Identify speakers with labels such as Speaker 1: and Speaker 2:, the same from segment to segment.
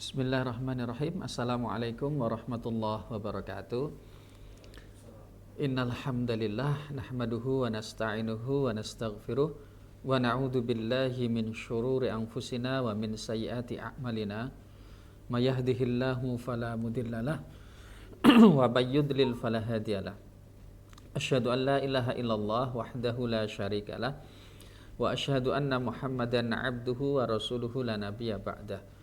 Speaker 1: Bismillahirrahmanirrahim. Assalamualaikum warahmatullahi wabarakatuh. Innal hamdalillah nahmaduhu wa nasta'inuhu wa nastaghfiruh wa na'udzu billahi min syururi anfusina wa min sayyiati a'malina. May yahdihillahu fala mudhillalah wa may yudlil fala hadiyalah. Asyhadu an la ilaha illallah wahdahu la syarikalah wa asyhadu anna Muhammadan 'abduhu wa rasuluhu la nabiyya ba'dah.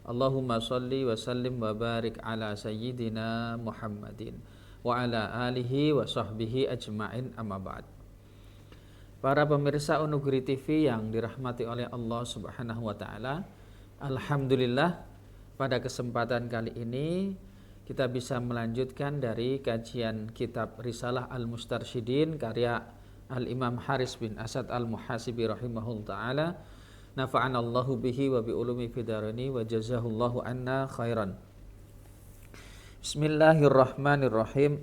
Speaker 1: Allahumma sholli wa sallim wa barik ala sayyidina Muhammadin wa ala alihi wa sahbihi ajma'in, amma ba'd. Para pemirsa Onugiri TV yang dirahmati oleh Allah Subhanahu wa taala, alhamdulillah pada kesempatan kali ini kita bisa melanjutkan dari kajian kitab Risalah Al-Mustarsyidin karya Al-Imam Haris bin Asad Al-Muhasibi rahimahullah taala. Nafa'anallahu bihi wa bi ulumi fidarani wa jazahullahu anna khairan. Bismillahirrahmanirrahim.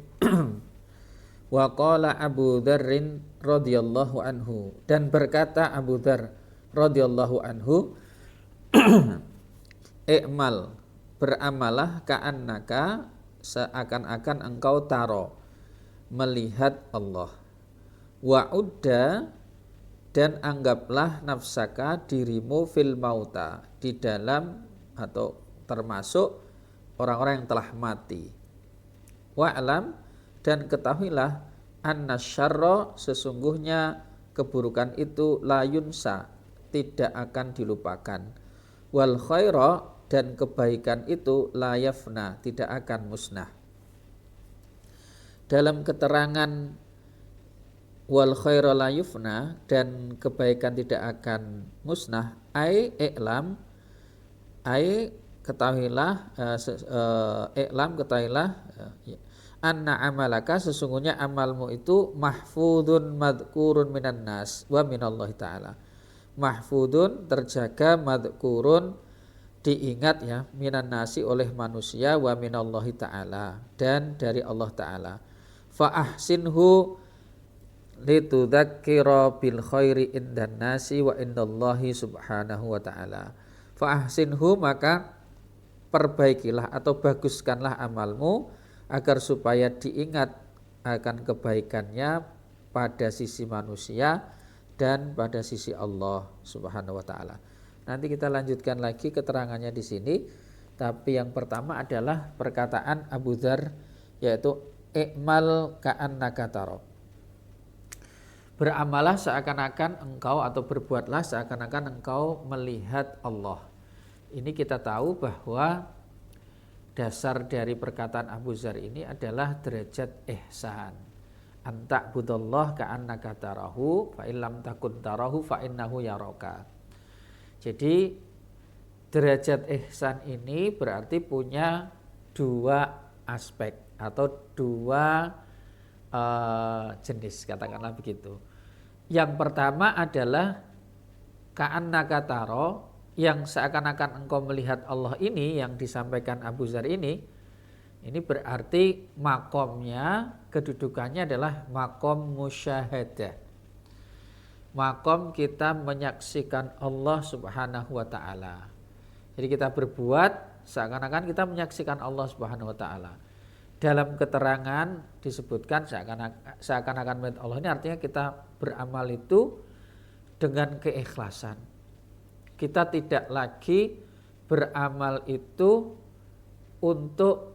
Speaker 1: Wa qala Abu Dzarrin radhiyallahu anhu, dan berkata Abu Dzar radhiyallahu anhu, I'mal, beramalah ka'annaka, seakan-akan engkau taro, melihat Allah. Wa'udda, dan anggaplah nafsaka, dirimu, fil mauta, di dalam atau termasuk orang-orang yang telah mati. Wa'lam, dan ketahuilah, anna syarra, sesungguhnya keburukan itu la yunsa, tidak akan dilupakan. Wal khaira, dan kebaikan itu la yafna, tidak akan musnah. Dalam keterangan wal khairu la yufna, dan kebaikan tidak akan musnah, ai i'lam, ai ketahuilah, ketahuilah, anna amalaka, sesungguhnya amalmu itu mahfudun madhkurun minan nas wa minallahi ta'ala. Mahfudun, terjaga, madhkurun, diingat ya, minan nasi, oleh manusia, wa minallahi ta'ala, dan dari Allah ta'ala. Fa ahsinhu litudzakira bil khairi indan nasi wa indallahi subhanahu wa ta'ala. Fa ahsinhu, maka perbaikilah atau baguskanlah amalmu agar supaya diingat akan kebaikannya pada sisi manusia dan pada sisi Allah subhanahu wa ta'ala. Nanti kita lanjutkan lagi keterangannya di sini, tapi yang pertama adalah perkataan Abu Dzar, yaitu i'mal ka'annaka taro, beramalah seakan-akan engkau, atau berbuatlah seakan-akan engkau melihat Allah. Ini kita tahu bahwa dasar dari perkataan Abu Dzar ini adalah derajat ihsan. Anta'budallah ka'annaka tarahu fa illam takun tarahu fa innahu yaraka. Jadi derajat ihsan ini berarti punya dua aspek atau dua jenis, katakanlah begitu. Yang pertama adalah ka'annaka taro, yang seakan-akan engkau melihat Allah ini, yang disampaikan Abu Dzar ini berarti makomnya, kedudukannya adalah makom musyahadah, makom kita menyaksikan Allah subhanahu wa ta'ala. Jadi kita berbuat seakan-akan kita menyaksikan Allah subhanahu wa ta'ala. Dalam keterangan disebutkan seakan-akan melihat Allah, ini artinya kita beramal itu dengan keikhlasan. Kita tidak lagi beramal itu untuk,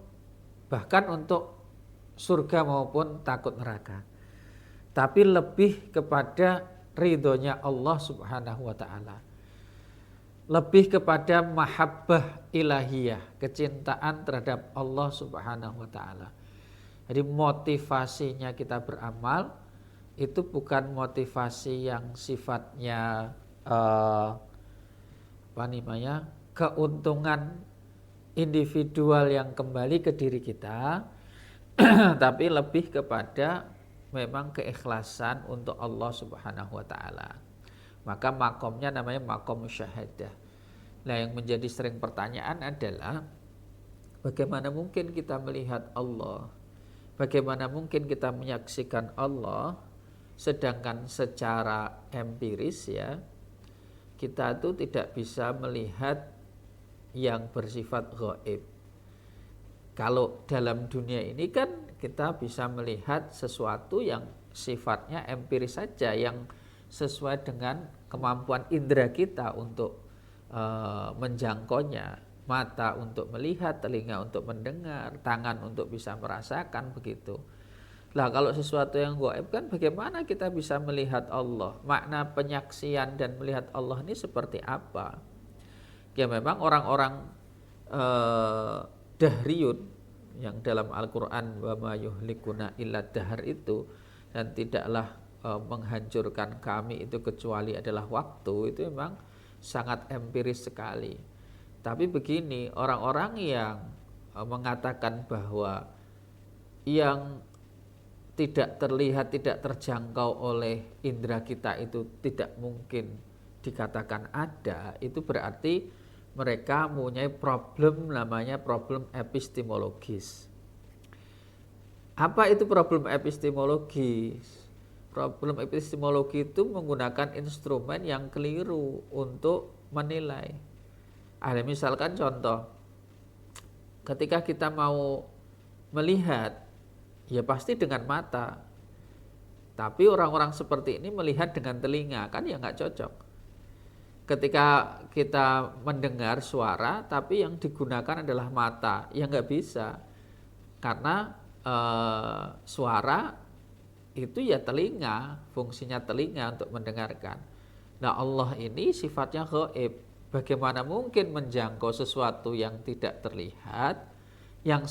Speaker 1: bahkan untuk surga maupun takut neraka, tapi lebih kepada ridhonya Allah subhanahu wa ta'ala, lebih kepada mahabbah ilahiyah, kecintaan terhadap Allah subhanahu wa ta'ala. Jadi motivasinya kita beramal itu bukan motivasi yang sifatnya keuntungan individual yang kembali ke diri kita, tapi lebih kepada memang keikhlasan untuk Allah subhanahu wa ta'ala. Maka makomnya namanya makom syahadah. Nah, yang menjadi sering pertanyaan adalah bagaimana mungkin kita melihat Allah, bagaimana mungkin kita menyaksikan Allah, sedangkan secara empiris ya, kita itu tidak bisa melihat yang bersifat gaib. Kalau dalam dunia ini kan kita bisa melihat sesuatu yang sifatnya empiris saja, yang sesuai dengan kemampuan indera kita untuk menjangkaunya. Mata untuk melihat, telinga untuk mendengar, tangan untuk bisa merasakan, begitu. Lah kalau sesuatu yang gaib kan bagaimana kita bisa melihat Allah? Makna penyaksian dan melihat Allah ini seperti apa? Ya memang orang-orang dahriyun yang dalam Al-Quran wa ma yuhlikuna illa dahr itu, dan tidaklah menghancurkan kami itu kecuali adalah waktu, itu memang sangat empiris sekali. Tapi begini, orang-orang yang mengatakan bahwa yang tidak terlihat, tidak terjangkau oleh indera kita itu tidak mungkin dikatakan ada, itu berarti mereka mempunyai problem, namanya problem epistemologis. Apa itu problem epistemologis? Problem epistemologi itu menggunakan instrumen yang keliru untuk menilai. Ada misalkan contoh, ketika kita mau melihat, ya pasti dengan mata. Tapi orang-orang seperti ini melihat dengan telinga, kan ya nggak cocok. Ketika kita mendengar suara, tapi yang digunakan adalah mata, ya nggak bisa. Karena suara itu ya telinga, fungsinya telinga untuk mendengarkan. Nah Allah ini sifatnya gaib. Bagaimana mungkin menjangkau sesuatu yang tidak terlihat, yang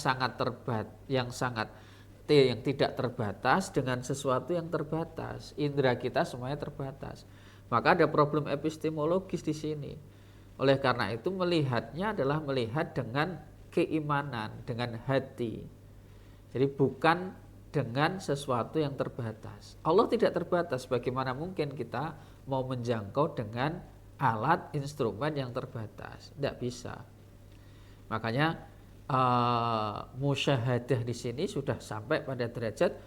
Speaker 1: tidak terbatas dengan sesuatu yang terbatas. Indera kita semuanya terbatas. Maka ada problem epistemologis di sini. Oleh karena itu melihatnya adalah melihat dengan keimanan, dengan hati. Jadi bukan dengan sesuatu yang terbatas. Allah tidak terbatas, bagaimana mungkin kita mau menjangkau dengan alat instrumen yang terbatas? Tidak bisa. Makanya musyahadah di sini sudah sampai pada derajat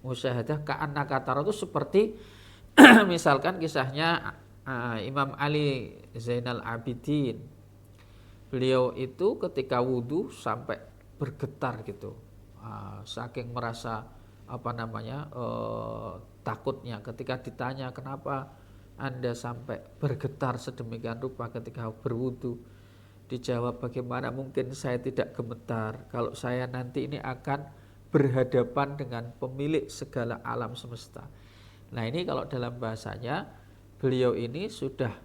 Speaker 1: musyahadah ka'annaka tara, itu seperti misalkan kisahnya Imam Ali Zainal Abidin. Beliau itu ketika wudhu sampai bergetar gitu, saking merasa takutnya. Ketika ditanya kenapa Anda sampai bergetar sedemikian rupa ketika berwudhu, dijawab, bagaimana mungkin saya tidak gemetar kalau saya nanti ini akan berhadapan dengan pemilik segala alam semesta. Nah ini kalau dalam bahasanya, beliau ini sudah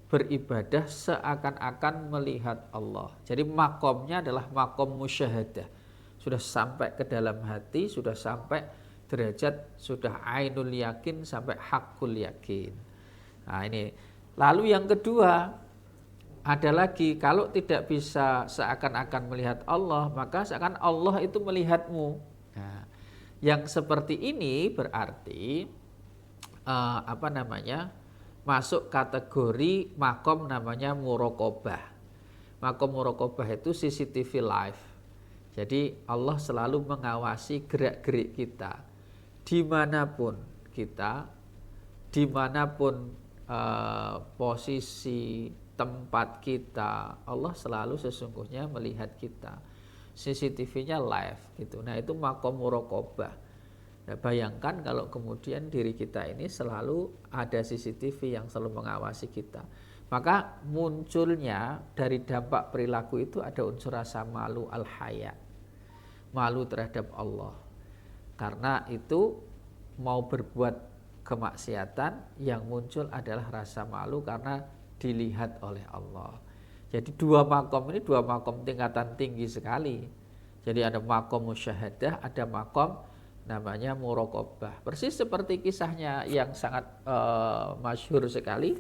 Speaker 1: beribadah seakan-akan melihat Allah. Jadi makomnya adalah makom musyahadah. Sudah sampai ke dalam hati, sudah sampai derajat, sudah ainul yakin sampai hakul yakin. Nah ini. Lalu yang kedua, ada lagi, kalau tidak bisa seakan-akan melihat Allah, maka seakan Allah itu melihatmu. Nah, yang seperti ini berarti masuk kategori makom namanya muraqabah. Makom muraqabah itu CCTV live. Jadi Allah selalu mengawasi gerak-gerik kita, dimanapun kita, dimanapun posisi tempat kita, Allah selalu sesungguhnya melihat kita. CCTV-nya live gitu. Nah itu makom muraqabah. Nah, bayangkan kalau kemudian diri kita ini selalu ada CCTV yang selalu mengawasi kita. Maka munculnya dari dampak perilaku itu ada unsur rasa malu, al-haya. Malu terhadap Allah. Karena itu mau berbuat kemaksiatan, yang muncul adalah rasa malu karena dilihat oleh Allah. Jadi dua makom ini dua makom tingkatan tinggi sekali. Jadi ada makom musyahadah, ada makom namanya muraqabah. Persis seperti kisahnya yang sangat masyhur sekali,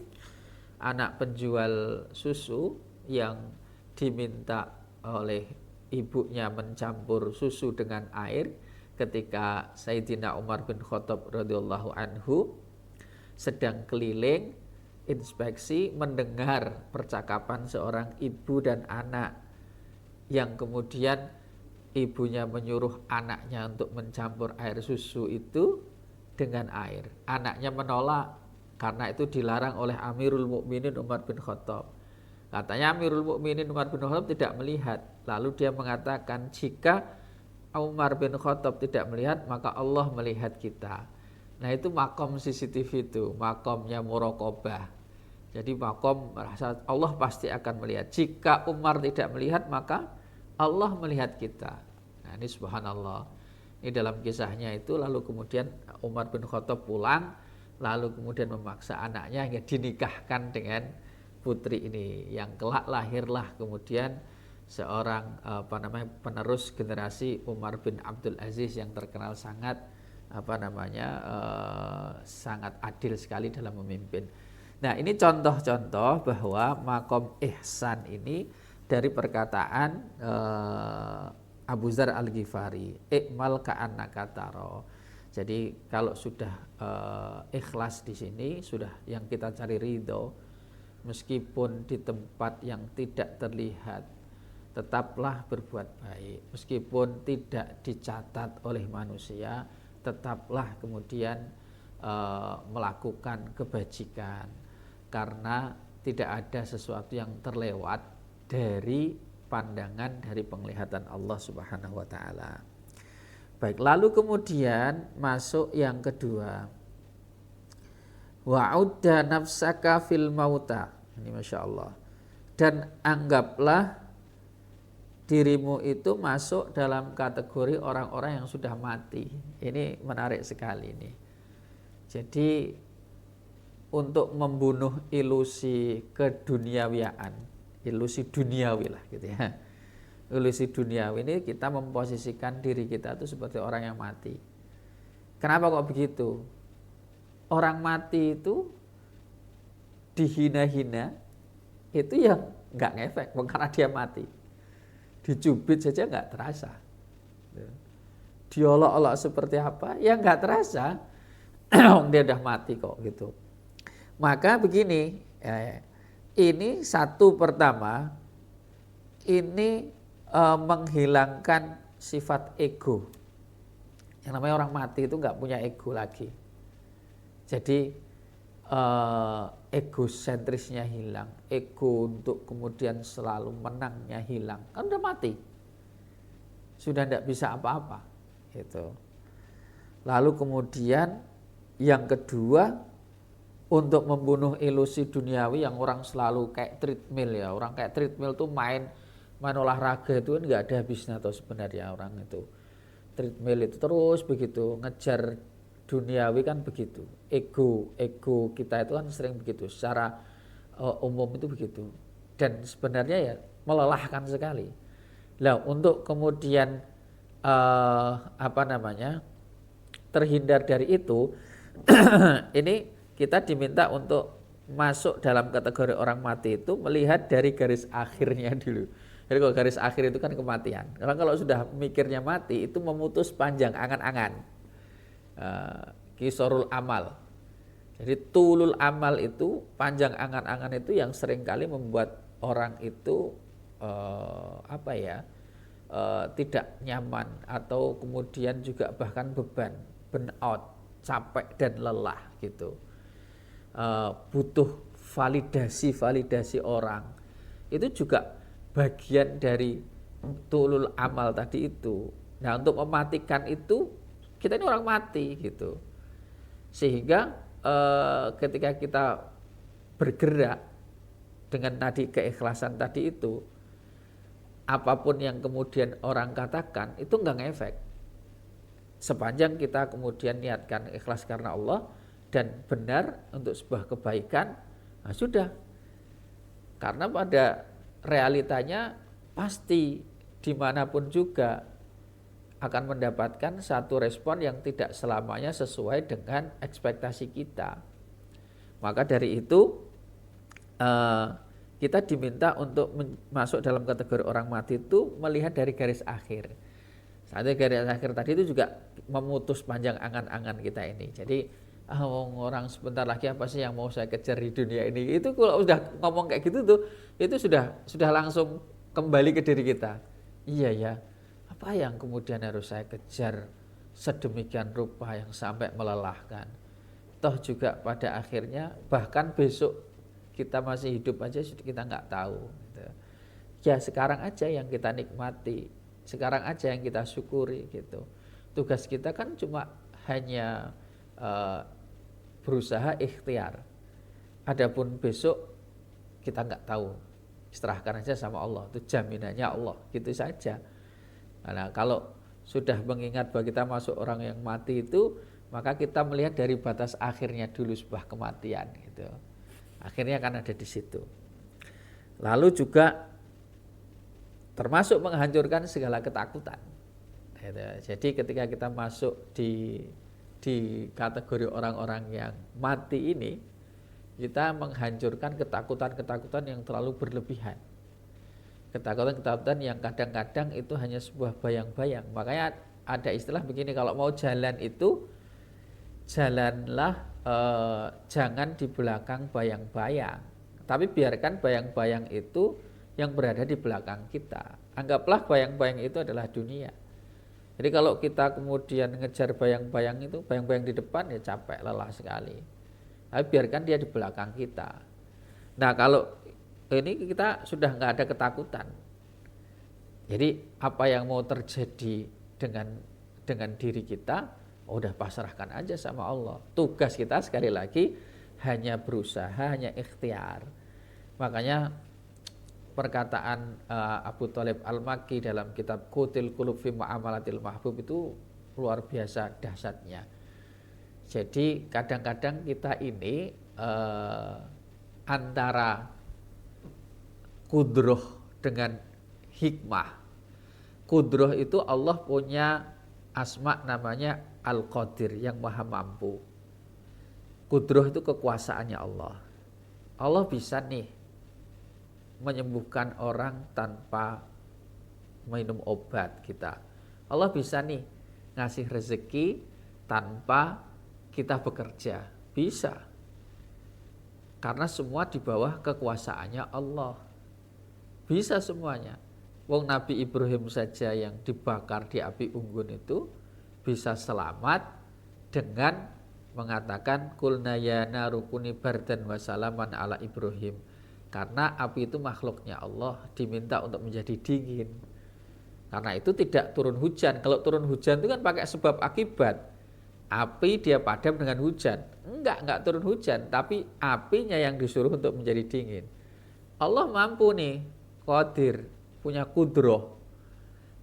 Speaker 1: anak penjual susu yang diminta oleh ibunya mencampur susu dengan air ketika Sayyidina Umar bin Khattab radhiyallahu anhu sedang keliling inspeksi, mendengar percakapan seorang ibu dan anak, yang kemudian ibunya menyuruh anaknya untuk mencampur air susu itu dengan air. Anaknya menolak karena itu dilarang oleh Amirul Mukminin Umar bin Khattab. Katanya Amirul Mukminin Umar bin Khattab tidak melihat. Lalu dia mengatakan, jika Umar bin Khattab tidak melihat, maka Allah melihat kita. Nah itu makom CCTV itu, makomnya muraqabah. Jadi makom merasa Allah pasti akan melihat. Jika Umar tidak melihat, maka Allah melihat kita. Nah ini subhanallah. Ini dalam kisahnya itu, lalu kemudian Umar bin Khattab pulang, lalu kemudian memaksa anaknya hingga dinikahkan dengan putri ini, yang kelak lahirlah kemudian seorang penerus generasi Umar bin Abdul Aziz yang terkenal sangat sangat adil sekali dalam memimpin. Nah, ini contoh-contoh bahwa makom ihsan ini dari perkataan Abu Dzar Al-Ghifari, ikmal ka'annaka taro. Jadi kalau sudah ikhlas di sini, sudah yang kita cari ridho, meskipun di tempat yang tidak terlihat, tetaplah berbuat baik. Meskipun tidak dicatat oleh manusia, tetaplah kemudian melakukan kebajikan. Karena tidak ada sesuatu yang terlewat dari pandangan, dari penglihatan Allah Subhanahu wa ta'ala. Baik, lalu kemudian masuk yang kedua. Wa'udda nafsaka fil mauta. Ini Masya Allah. Dan anggaplah dirimu itu masuk dalam kategori orang-orang yang sudah mati. Ini menarik sekali ini. Jadi untuk membunuh ilusi keduniawian, ilusi duniawi lah gitu ya. Ilusi duniawi ini kita memposisikan diri kita itu seperti orang yang mati. Kenapa kok begitu? Orang mati itu dihina-hina itu yang nggak ngefek, karena dia mati. Dicubit saja nggak terasa. Diolok-olok seperti apa? Ya nggak terasa. Dia udah mati kok gitu. Maka begini, ini satu pertama, ini menghilangkan sifat ego. Yang namanya orang mati itu nggak punya ego lagi. Jadi egosentrisnya hilang, ego untuk kemudian selalu menangnya hilang, kan udah mati, sudah tidak bisa apa-apa gitu. Lalu kemudian yang kedua, untuk membunuh ilusi duniawi yang orang selalu kayak treadmill ya, orang kayak treadmill tuh main olahraga itu kan nggak ada habisnya atau sebenarnya orang itu treadmill itu terus begitu ngejar duniawi kan begitu. Ego kita itu kan sering begitu, secara umum itu begitu. Dan sebenarnya ya melelahkan sekali. Nah, untuk kemudian terhindar dari itu, ini kita diminta untuk masuk dalam kategori orang mati itu melihat dari garis akhirnya dulu. Jadi kalau garis akhir itu kan kematian. Karena kalau sudah mikirnya mati itu memutus panjang angan-angan. Kisorul amal. Jadi tulul amal itu, panjang angan-angan itu yang seringkali membuat orang itu tidak nyaman, atau kemudian juga bahkan beban, burnout, capek dan lelah gitu. Butuh validasi orang. Itu juga bagian dari tulul amal tadi itu. Nah, untuk mematikan itu kita ini orang mati gitu. Sehingga ketika kita bergerak dengan tadi keikhlasan tadi itu, apapun yang kemudian orang katakan itu enggak ngefek. Sepanjang kita kemudian niatkan ikhlas karena Allah dan benar untuk sebuah kebaikan, nah sudah. Karena pada realitanya pasti dimanapun juga akan mendapatkan satu respon yang tidak selamanya sesuai dengan ekspektasi kita. Maka dari itu kita diminta untuk masuk dalam kategori orang mati itu melihat dari garis akhir. Saat garis akhir tadi itu juga memutus panjang angan-angan kita ini. Jadi orang sebentar lagi apa sih yang mau saya kejar di dunia ini? Itu kalau udah ngomong kayak gitu tuh, itu sudah langsung kembali ke diri kita. Iya ya. Apa yang kemudian harus saya kejar sedemikian rupa yang sampai melelahkan? Toh juga pada akhirnya bahkan besok kita masih hidup aja kita nggak tahu gitu. Ya sekarang aja yang kita nikmati, sekarang aja yang kita syukuri gitu. Tugas kita kan cuma hanya berusaha ikhtiar. Adapun besok kita nggak tahu, serahkan aja sama Allah, itu jaminannya Allah, gitu saja. Nah kalau sudah mengingat bahwa kita masuk orang yang mati itu, maka kita melihat dari batas akhirnya dulu sebuah kematian gitu. Akhirnya akan ada di situ. Lalu juga termasuk menghancurkan segala ketakutan. Jadi ketika kita masuk di kategori orang-orang yang mati ini, kita menghancurkan ketakutan-ketakutan yang terlalu berlebihan. Ketakutan-ketakutan yang kadang-kadang itu hanya sebuah bayang-bayang. Makanya ada istilah begini, kalau mau jalan itu jalanlah jangan di belakang bayang-bayang, tapi biarkan bayang-bayang itu yang berada di belakang kita. Anggaplah bayang-bayang itu adalah dunia. Jadi kalau kita kemudian ngejar bayang-bayang itu, bayang-bayang di depan ya capek, lelah sekali. Tapi biarkan dia di belakang kita. Nah kalau ini kita sudah nggak ada ketakutan. Jadi apa yang mau terjadi dengan diri kita, udah pasrahkan aja sama Allah. Tugas kita sekali lagi hanya berusaha, hanya ikhtiar. Makanya perkataan Abu Thalib Al-Makki dalam kitab Qutil Qulub fi Ma'amalatil Mahbub itu luar biasa dahsyatnya. Jadi kadang-kadang kita ini antara kudroh dengan hikmah. Kudroh itu Allah punya asma namanya Al-Qadir, yang maha mampu. Kudroh itu kekuasaannya Allah. Allah bisa nih menyembuhkan orang tanpa minum obat kita. Allah bisa nih ngasih rezeki tanpa kita bekerja. Bisa. Karena semua di bawah kekuasaannya Allah. Bisa semuanya. Wong Nabi Ibrahim saja yang dibakar di api unggun itu bisa selamat dengan mengatakan kulna ya naru kuni bardan wa salaman ala Ibrahim. Karena api itu makhluknya Allah, diminta untuk menjadi dingin. Karena itu tidak turun hujan. Kalau turun hujan itu kan pakai sebab akibat. Api dia padam dengan hujan. Enggak turun hujan, tapi apinya yang disuruh untuk menjadi dingin. Allah mampu nih, qadir, punya kudroh.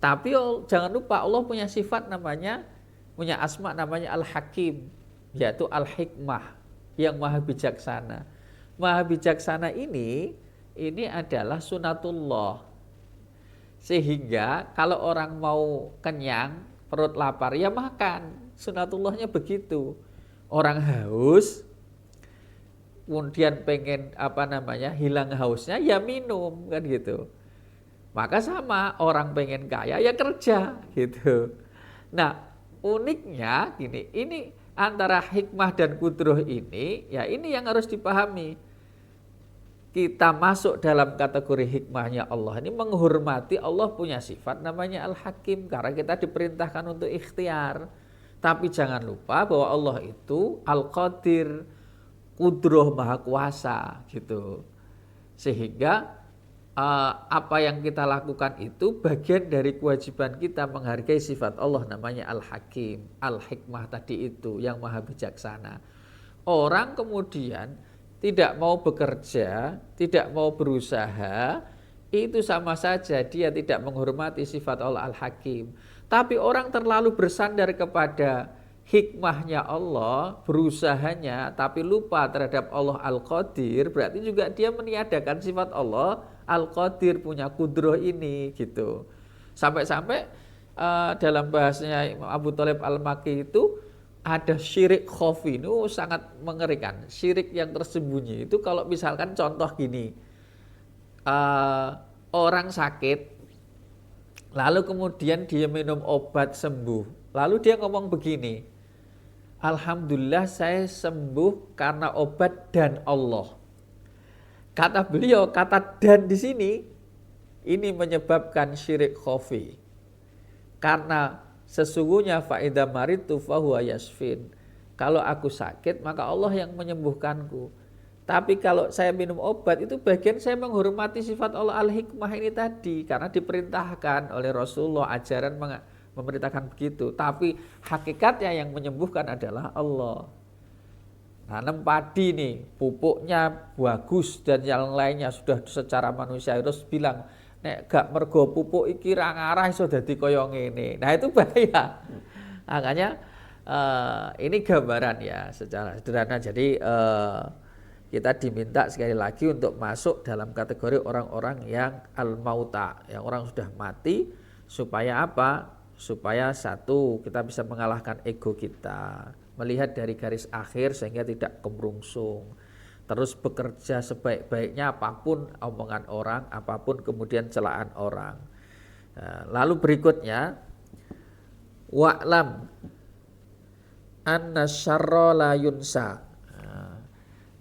Speaker 1: Tapi jangan lupa Allah punya sifat namanya, punya asma namanya Al-Hakim, yaitu Al-Hikmah, yang maha bijaksana. Maha bijaksana ini adalah sunatullah. Sehingga kalau orang mau kenyang, perut lapar, ya makan. Sunatullahnya begitu. Orang haus, kemudian pengen hilang hausnya, ya minum, kan gitu. Maka sama, orang pengen kaya, ya kerja, gitu. Nah, uniknya gini, ini antara hikmah dan kudroh ini, ya ini yang harus dipahami. Kita masuk dalam kategori hikmahnya Allah ini, menghormati Allah punya sifat namanya Al-Hakim, karena kita diperintahkan untuk ikhtiar. Tapi jangan lupa bahwa Allah itu Al-Qadir, kudroh maha kuasa gitu. Sehingga apa yang kita lakukan itu bagian dari kewajiban kita menghargai sifat Allah namanya Al-Hakim, Al-Hikmah tadi itu yang maha bijaksana. Orang kemudian tidak mau bekerja, tidak mau berusaha, itu sama saja dia tidak menghormati sifat Allah Al-Hakim. Tapi orang terlalu bersandar kepada hikmahnya Allah, berusahanya, tapi lupa terhadap Allah Al-Qadir, berarti juga dia meniadakan sifat Allah Al-Qadir, punya kudroh ini gitu. Sampai-sampai dalam bahasanya Imam Abu Thalib Al-Makki itu ada syirik khofi, itu sangat mengerikan. Syirik yang tersembunyi itu kalau misalkan contoh gini, orang sakit, lalu kemudian dia minum obat sembuh, lalu dia ngomong begini, alhamdulillah saya sembuh karena obat dan Allah. Kata beliau, kata dan di sini ini menyebabkan syirik khofi. Karena sesungguhnya faida maritu fahuwa yasfin. Kalau aku sakit maka Allah yang menyembuhkanku. Tapi kalau saya minum obat itu bagian saya menghormati sifat Allah al-hikmah ini tadi. Karena diperintahkan oleh Rasulullah, ajaran memerintahkan begitu. Tapi hakikatnya yang menyembuhkan adalah Allah. Nanam padi nih, pupuknya bagus dan yang lainnya sudah secara manusia harus bilang, nek gak mergo pupuk iki ra ngarah iso dadi kaya ngene. Nah itu bahaya. Makanya ini gambaran ya secara sederhana. Jadi kita diminta sekali lagi untuk masuk dalam kategori orang-orang yang al-mauta, yang orang sudah mati, supaya apa? Supaya satu, kita bisa mengalahkan ego kita, melihat dari garis akhir sehingga tidak kemerungsung, terus bekerja sebaik-baiknya apapun omongan orang, apapun kemudian celaan orang. Lalu berikutnya, wa'lam anna syarra la yunsa.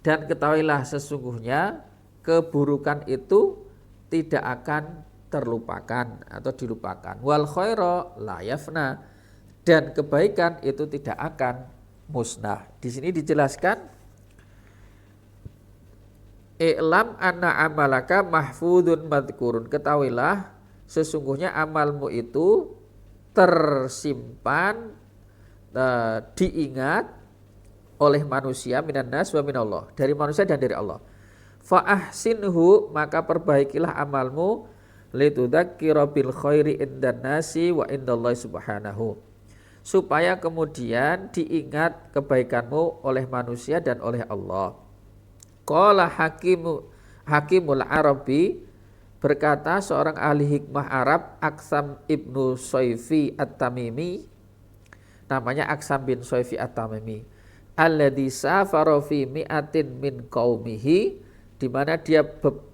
Speaker 1: Dan ketahuilah sesungguhnya keburukan itu tidak akan terlupakan atau dilupakan. Wal khaira la yafna, dan kebaikan itu tidak akan musnah. Di sini dijelaskan, i'lam anna amalaka mahfudun madhkurun. Ketahuilah sesungguhnya amalmu itu tersimpan, diingat oleh manusia, minan nas wa minallah, dari manusia dan dari Allah. Fa ahsinhu, maka perbaikilah amalmu, litudzakira bil khairi indan nasi wa indallahi subhanahu, supaya kemudian diingat kebaikanmu oleh manusia dan oleh Allah. Qala Hakimul Arabi, berkata seorang ahli hikmah Arab, Aksam ibnu Soifi at-Tamimi, namanya Aksam bin Soifi at-Tamimi, alladzi safara fi mi'atin min qaumihi, di mana dia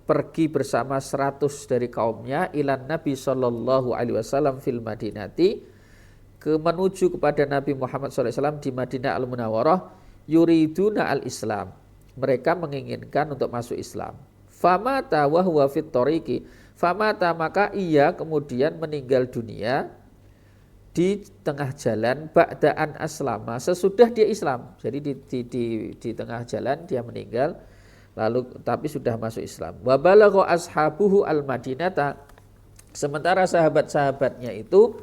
Speaker 1: pergi bersama 100 dari kaumnya, ilan Nabi sallallahu alaihi wasallam fil Madinati, menuju kepada Nabi Muhammad sallallahu alaihi wasallam di Madinah Al-Munawwarah, yuriduna al-Islam, mereka menginginkan untuk masuk Islam. Famata wa huwa fit tariqi, famata, maka ia kemudian meninggal dunia di tengah jalan, ba'daan aslama, sesudah dia Islam. Jadi di tengah jalan dia meninggal, lalu tapi sudah masuk Islam. Wa balagha ashabuhu al-Madinata, sementara sahabat-sahabatnya itu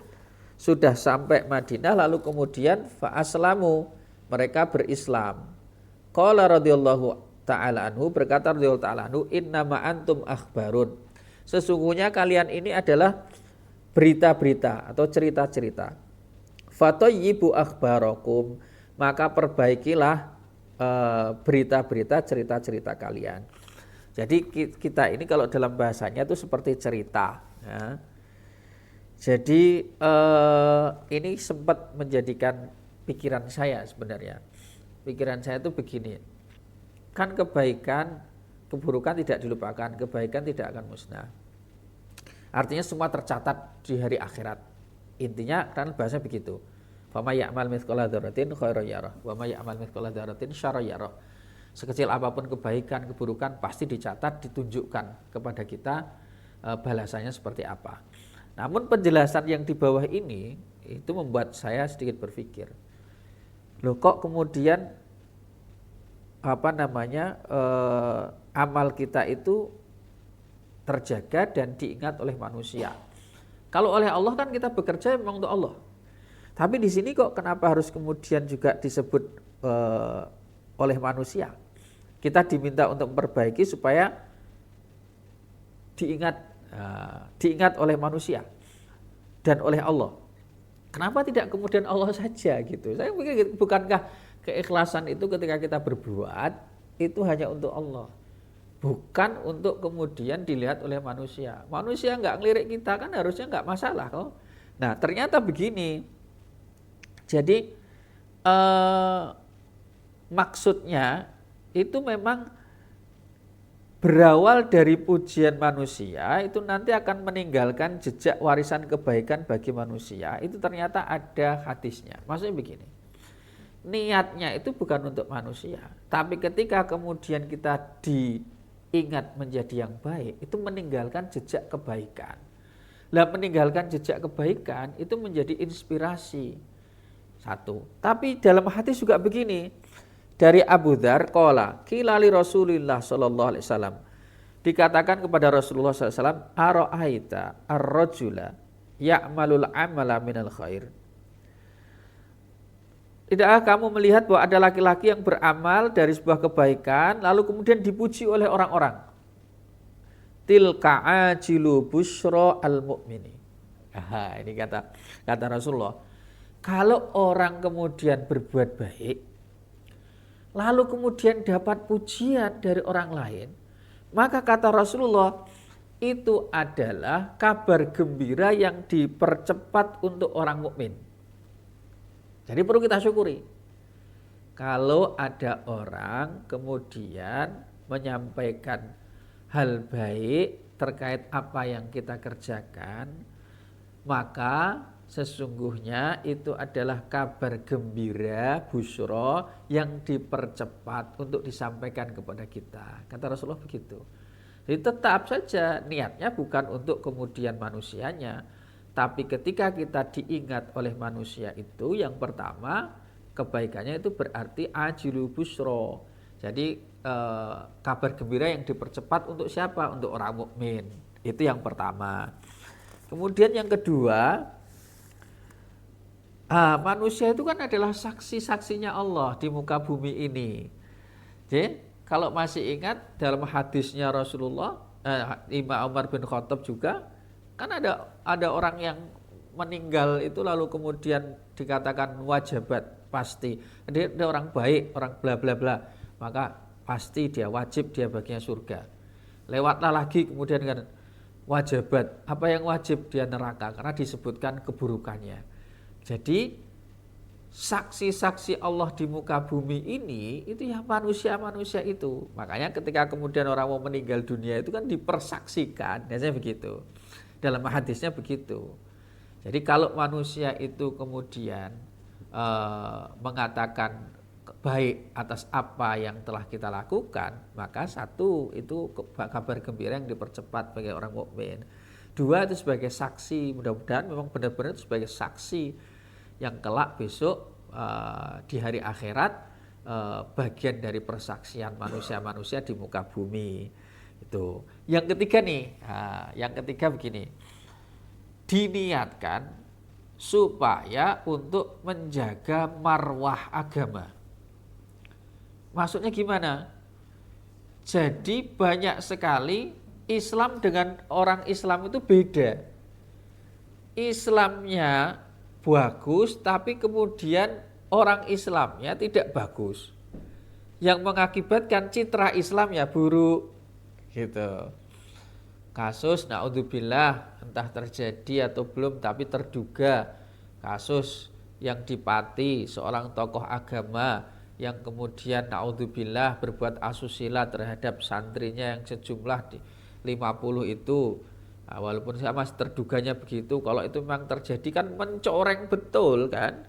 Speaker 1: sudah sampai Madinah, lalu kemudian fa aslamu, mereka berislam. Qala radhiyallahu ta'ala anhu, berkata radhiyallahu ta'ala anhu, innama antum akhbarun, sesungguhnya kalian ini adalah berita-berita atau cerita-cerita. Fatayyibu akhbarakum, maka perbaikilah berita-berita, cerita-cerita kalian. Jadi kita ini kalau dalam bahasanya itu seperti cerita ya. Jadi ini sempat menjadikan pikiran saya sebenarnya. Pikiran saya itu begini, kan kebaikan, keburukan tidak dilupakan, kebaikan tidak akan musnah. Artinya semua tercatat di hari akhirat. Intinya kan bahasa begitu. Fa may ya'mal mithqala dzarratin khairan yarah wa may ya'mal mithqala dzarratin syarran yarah. Sekecil apapun kebaikan, keburukan pasti dicatat, ditunjukkan kepada kita balasannya seperti apa. Namun penjelasan yang di bawah ini itu membuat saya sedikit berpikir. Loh kok kemudian amal kita itu terjaga dan diingat oleh manusia. Kalau oleh Allah kan kita bekerja memang untuk Allah. Tapi di sini kok kenapa harus kemudian juga disebut oleh manusia? Kita diminta untuk memperbaiki supaya diingat oleh manusia dan oleh Allah. Kenapa tidak kemudian Allah saja gitu? Saya pikir bukankah keikhlasan itu ketika kita berbuat itu hanya untuk Allah, bukan untuk kemudian dilihat oleh manusia. Manusia nggak ngelirik kita kan harusnya nggak masalah kok. Nah ternyata begini. Jadi maksudnya itu memang berawal dari pujian manusia, itu nanti akan meninggalkan jejak warisan kebaikan bagi manusia. Itu ternyata ada hadisnya. Maksudnya begini, niatnya itu bukan untuk manusia, tapi ketika kemudian kita diingat menjadi yang baik, itu meninggalkan jejak kebaikan. Lah meninggalkan jejak kebaikan itu menjadi inspirasi. Satu. Tapi dalam hati juga begini, Dari Abu Dzar qala qila li Rasulillah sallallahu alaihi wasallam. Dikatakan kepada Rasulullah sallallahu alaihi wasallam, ara'aita ar-rajula ya'malul amala minal khair. Tidakkah kamu melihat bahwa ada laki-laki yang beramal dari sebuah kebaikan lalu kemudian dipuji oleh orang-orang? Tilka ajilu busyra al-mu'mini. Ini kata Rasulullah. Kalau orang kemudian berbuat baik lalu kemudian dapat pujian dari orang lain, maka kata Rasulullah itu adalah kabar gembira yang dipercepat untuk orang mukmin. Jadi perlu kita syukuri. Kalau ada orang kemudian menyampaikan hal baik terkait apa yang kita kerjakan, maka sesungguhnya itu adalah kabar gembira, busyra yang dipercepat untuk disampaikan kepada kita. Kata Rasulullah begitu. Jadi tetap saja niatnya bukan untuk kemudian manusianya, tapi ketika kita diingat oleh manusia itu, yang pertama kebaikannya itu berarti ajilu busyra. Jadi kabar gembira yang dipercepat untuk siapa? Untuk orang mukmin. Itu yang pertama. Kemudian yang kedua, manusia itu kan adalah saksi-saksinya Allah di muka bumi ini. Jadi kalau masih ingat dalam hadisnya Rasulullah, Imam Umar bin Khattab juga, kan ada orang yang meninggal itu lalu kemudian dikatakan wajabat, pasti. Dia orang baik, orang bla bla bla, maka pasti dia wajib, dia baginya surga. Lewatlah lagi kemudian kan wajabat. Apa yang wajib? Dia neraka karena disebutkan keburukannya. Jadi saksi-saksi Allah di muka bumi ini itu ya manusia-manusia itu. Makanya ketika kemudian orang mau meninggal dunia itu kan dipersaksikan, biasanya begitu. Dalam hadisnya begitu. Jadi kalau manusia itu kemudian mengatakan baik atas apa yang telah kita lakukan, maka satu itu kabar gembira yang dipercepat bagi orang mukmin. Dua itu sebagai saksi, mudah-mudahan memang benar-benar itu sebagai saksi yang kelak besok di hari akhirat bagian dari persaksian manusia-manusia di muka bumi. Itu. Yang ketiga nih, yang ketiga begini, diniatkan supaya untuk menjaga marwah agama. Maksudnya gimana? Jadi banyak sekali Islam dengan orang Islam itu beda. Islamnya bagus tapi kemudian orang Islamnya tidak bagus, yang mengakibatkan citra Islamnya buruk gitu. Kasus naudzubillah entah terjadi atau belum tapi terduga kasus yang di Pati seorang tokoh agama yang kemudian naudzubillah berbuat asusila terhadap santrinya yang sejumlah 50 itu. Nah, walaupun saya masih terduganya begitu, kalau itu memang terjadi kan mencoreng betul kan,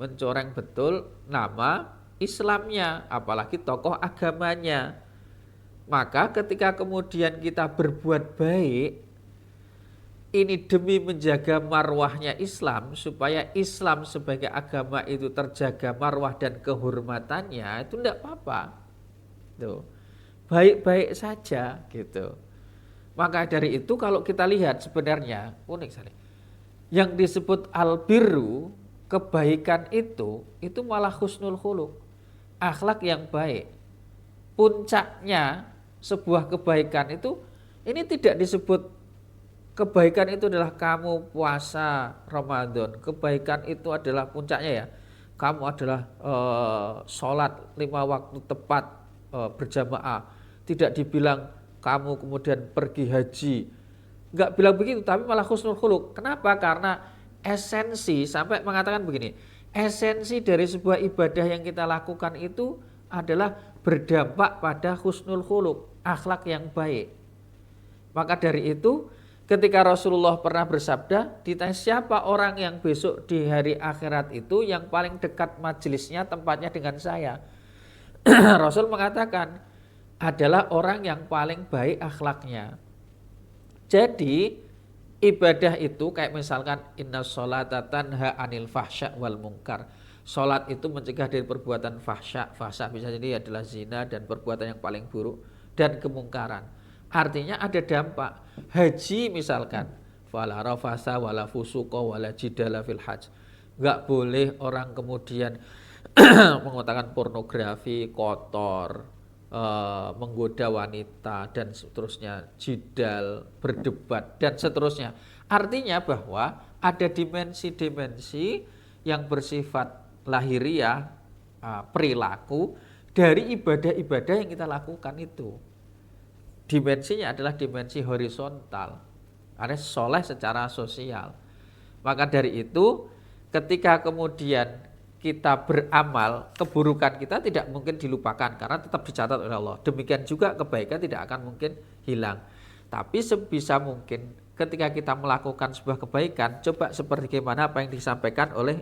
Speaker 1: mencoreng betul nama Islamnya, apalagi tokoh agamanya. Maka ketika kemudian kita berbuat baik, ini demi menjaga marwahnya Islam, supaya Islam sebagai agama itu terjaga marwah dan kehormatannya, itu tidak apa-apa. Tuh. Baik-baik saja gitu. Maka dari itu kalau kita lihat sebenarnya unik sekali. Yang disebut albirru, kebaikan itu malah husnul khuluq, akhlak yang baik. Puncaknya sebuah kebaikan itu ini tidak disebut kebaikan itu adalah kamu puasa Ramadan. Kebaikan itu adalah puncaknya ya, kamu adalah sholat 5 waktu tepat berjamaah. Tidak dibilang kamu kemudian pergi haji, enggak bilang begitu, tapi malah husnul khuluq. Kenapa? Karena esensi, sampai mengatakan begini, esensi dari sebuah ibadah yang kita lakukan itu adalah berdampak pada husnul khuluq, akhlak yang baik. Maka dari itu ketika Rasulullah pernah bersabda, ditanya siapa orang yang besok di hari akhirat itu yang paling dekat majelisnya, tempatnya dengan saya. Rasul mengatakan adalah orang yang paling baik akhlaknya. Jadi ibadah itu kayak misalkan inna sholata tanha anil fahsya wal munkar. Sholat itu mencegah dari perbuatan fahsya. Fahsya bisa jadi adalah zina dan perbuatan yang paling buruk dan kemungkaran. Artinya ada dampak. Haji misalkan, fala rafasa wala fusuqa wala jidala fil hajj. Enggak boleh orang kemudian mengatakan pornografi, kotor, menggoda wanita dan seterusnya, jidal, berdebat dan seterusnya. Artinya bahwa ada dimensi-dimensi yang bersifat lahiriah, perilaku dari ibadah-ibadah yang kita lakukan itu. Dimensinya adalah dimensi horizontal, ada soleh secara sosial. Maka dari itu ketika kemudian kita beramal, keburukan kita tidak mungkin dilupakan karena tetap dicatat oleh Allah. Demikian juga kebaikan tidak akan mungkin hilang. Tapi sebisa mungkin ketika kita melakukan sebuah kebaikan, coba seperti bagaimana apa yang disampaikan oleh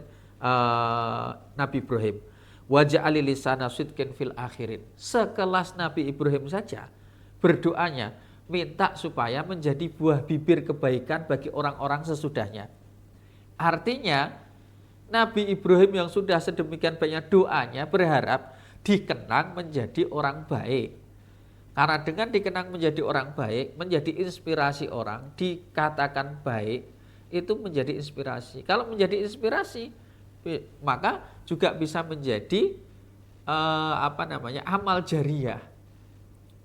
Speaker 1: Nabi Ibrahim. Waja'ali lisana sidqin fil akhirin. Sekelas Nabi Ibrahim saja berdoanya minta supaya menjadi buah bibir kebaikan bagi orang-orang sesudahnya. Artinya Nabi Ibrahim yang sudah sedemikian banyak doanya berharap dikenang menjadi orang baik. Karena dengan dikenang menjadi orang baik, menjadi inspirasi orang, dikatakan baik, itu menjadi inspirasi. Kalau menjadi inspirasi, maka juga bisa menjadi amal jariah.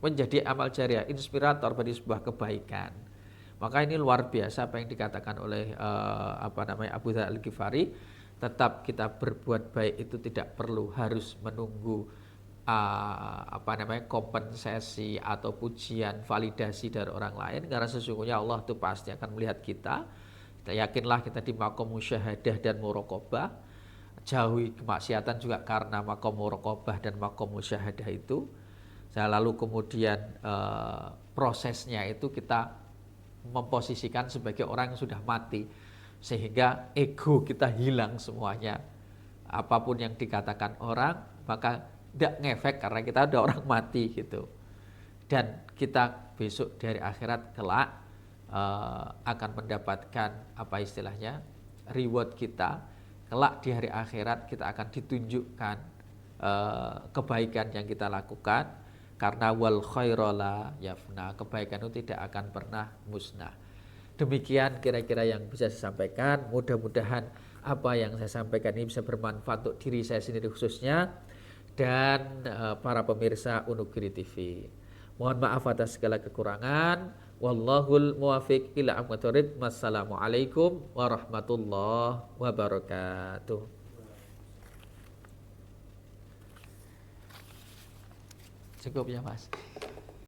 Speaker 1: Menjadi amal jariah, inspirator bagi sebuah kebaikan. Maka ini luar biasa apa yang dikatakan oleh Abu Dzar Al-Ghifari. Tetap kita berbuat baik itu tidak perlu harus menunggu kompensasi atau pujian, validasi dari orang lain, karena sesungguhnya Allah itu pasti akan melihat kita. Yakinlah kita di maqam musyahadah dan muraqabah. Jauhi kemaksiatan juga karena maqam muraqabah dan maqam musyahadah itu. Lalu kemudian prosesnya itu kita memposisikan sebagai orang yang sudah mati, sehingga ego kita hilang semuanya. Apapun yang dikatakan orang maka tidak ngefek karena kita ada orang mati gitu. Dan kita besok dari akhirat kelak akan mendapatkan reward kita. Kelak di hari akhirat kita akan ditunjukkan kebaikan yang kita lakukan. Karena wal khairala yafna, kebaikan itu tidak akan pernah musnah. Demikian kira-kira yang bisa saya sampaikan. Mudah-mudahan apa yang saya sampaikan ini bisa bermanfaat untuk diri saya sendiri khususnya dan para pemirsa Wonogiri TV. Mohon maaf atas segala kekurangan. Wallahul muwafiq ila aqwamit thoriq. Wassalamualaikum warahmatullahi wabarakatuh. Cukup ya Mas.